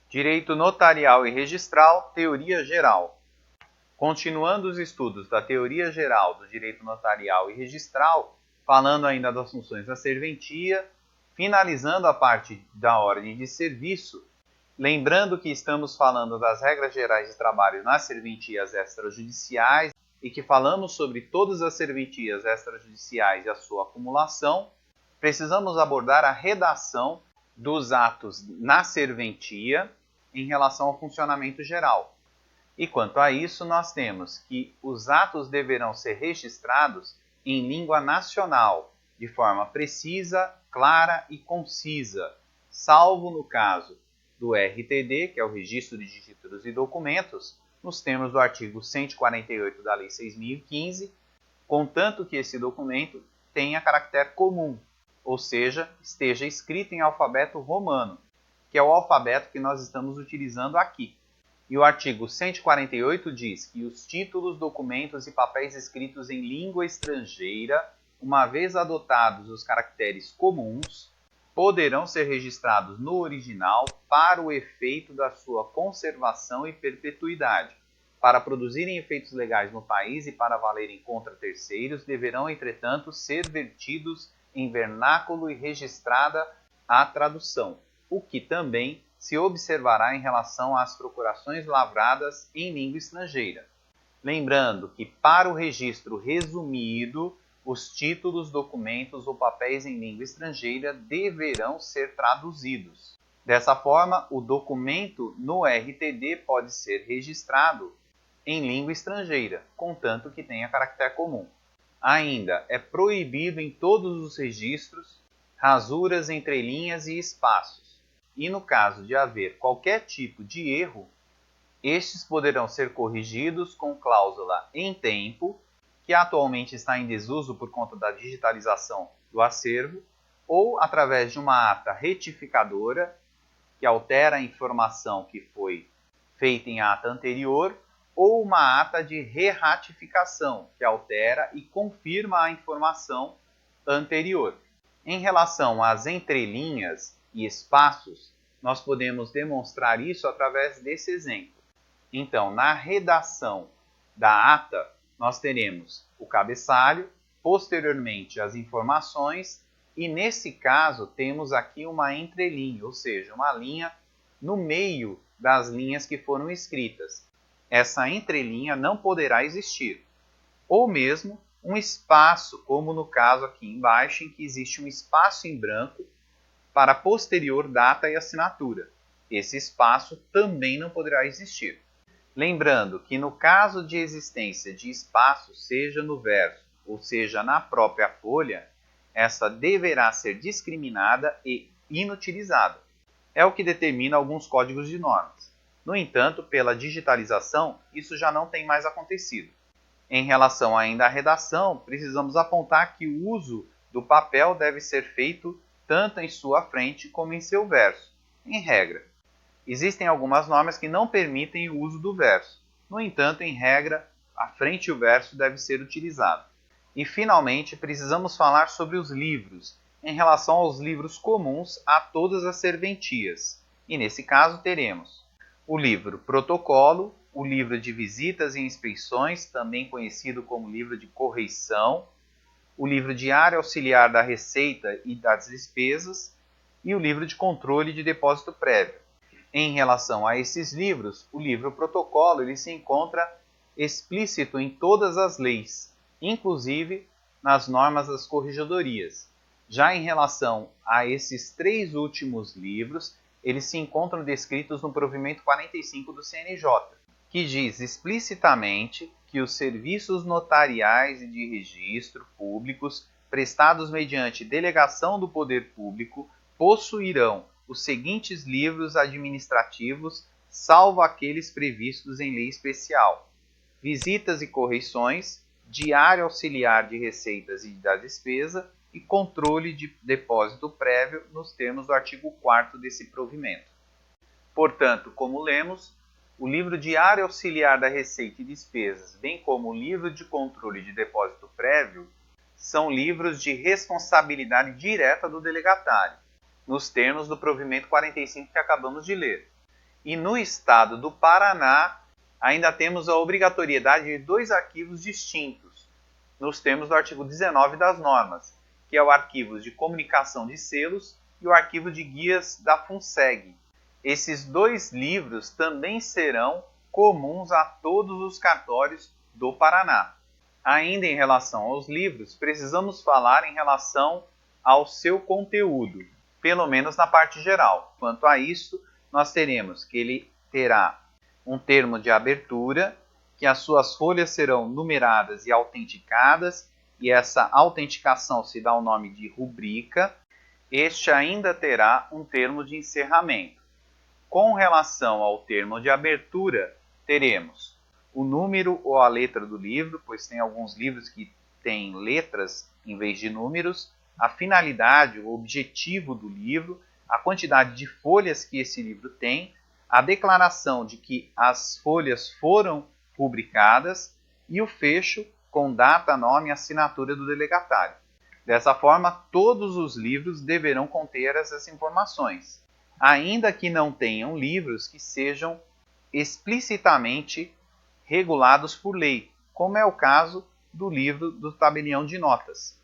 Direito notarial e registral, teoria geral. Continuando os estudos da teoria geral do direito notarial e registral, falando ainda das funções da serventia, finalizando a parte da ordem de serviço, lembrando que estamos falando das regras gerais de trabalho nas serventias extrajudiciais e que falamos sobre todas as serventias extrajudiciais e a sua acumulação, precisamos abordar a redação dos atos na serventia em relação ao funcionamento geral. E quanto a isso, nós temos que os atos deverão ser registrados em língua nacional, de forma precisa, clara e concisa, salvo no caso do RTD, que é o Registro de Títulos e Documentos, nos termos do artigo 148 da Lei 6.015, contanto que esse documento tenha caractere comum, ou seja, esteja escrito em alfabeto romano, que é o alfabeto que nós estamos utilizando aqui. E o artigo 148 diz que os títulos, documentos e papéis escritos em língua estrangeira, uma vez adotados os caracteres comuns, poderão ser registrados no original para o efeito da sua conservação e perpetuidade. Para produzirem efeitos legais no país e para valerem contra terceiros, deverão, entretanto, ser vertidos em vernáculo e registrada a tradução, o que também se observará em relação às procurações lavradas em língua estrangeira. Lembrando que, para o registro resumido, os títulos, documentos ou papéis em língua estrangeira deverão ser traduzidos. Dessa forma, o documento no RTD pode ser registrado em língua estrangeira, contanto que tenha caractere comum. Ainda é proibido em todos os registros rasuras entre linhas e espaços, e no caso de haver qualquer tipo de erro, estes poderão ser corrigidos com cláusula em tempo, que atualmente está em desuso por conta da digitalização do acervo, ou através de uma ata retificadora, que altera a informação que foi feita em ata anterior, ou uma ata de re-ratificação, que altera e confirma a informação anterior. Em relação às entrelinhas e espaços, nós podemos demonstrar isso através desse exemplo. Então, na redação da ata, nós teremos o cabeçalho, posteriormente as informações, e nesse caso temos aqui uma entrelinha, ou seja, uma linha no meio das linhas que foram escritas. Essa entrelinha não poderá existir. Ou mesmo um espaço, como no caso aqui embaixo, em que existe um espaço em branco para a posterior data e assinatura. Esse espaço também não poderá existir. Lembrando que no caso de existência de espaço, seja no verso ou seja na própria folha, essa deverá ser discriminada e inutilizada. É o que determina alguns códigos de normas. No entanto, pela digitalização, isso já não tem mais acontecido. Em relação ainda à redação, precisamos apontar que o uso do papel deve ser feito tanto em sua frente como em seu verso, em regra. Existem algumas normas que não permitem o uso do verso. No entanto, em regra, a frente e o verso devem ser utilizados. E, finalmente, precisamos falar sobre os livros, em relação aos livros comuns a todas as serventias. E, nesse caso, teremos o livro protocolo, o livro de visitas e inspeções, também conhecido como livro de correição, o livro diário auxiliar da receita e das despesas e o livro de controle de depósito prévio. Em relação a esses livros, o livro protocolo ele se encontra explícito em todas as leis, inclusive nas normas das corregedorias. Já em relação a esses três últimos livros, eles se encontram descritos no provimento 45 do CNJ, que diz explicitamente que os serviços notariais e de registro públicos prestados mediante delegação do poder público possuirão os seguintes livros administrativos, salvo aqueles previstos em lei especial: visitas e correições, diário auxiliar de receitas e da despesa e controle de depósito prévio nos termos do artigo 4º desse provimento. Portanto, como lemos, o livro diário auxiliar da receita e despesas, bem como o livro de controle de depósito prévio, são livros de responsabilidade direta do delegatário, nos termos do provimento 45 que acabamos de ler. E no estado do Paraná, ainda temos a obrigatoriedade de 2 arquivos distintos, nos termos do artigo 19 das normas, que é o arquivo de comunicação de selos e o arquivo de guias da FUNSEG. Esses 2 livros também serão comuns a todos os cartórios do Paraná. Ainda em relação aos livros, precisamos falar em relação ao seu conteúdo, pelo menos na parte geral. Quanto a isso, nós teremos que ele terá um termo de abertura, que as suas folhas serão numeradas e autenticadas, e essa autenticação se dá o nome de rubrica. Este ainda terá um termo de encerramento. Com relação ao termo de abertura, teremos o número ou a letra do livro, pois tem alguns livros que têm letras em vez de números, a finalidade, o objetivo do livro, a quantidade de folhas que esse livro tem, a declaração de que as folhas foram publicadas e o fecho com data, nome e assinatura do delegatário. Dessa forma, todos os livros deverão conter essas informações, ainda que não tenham livros que sejam explicitamente regulados por lei, como é o caso do livro do tabelião de notas.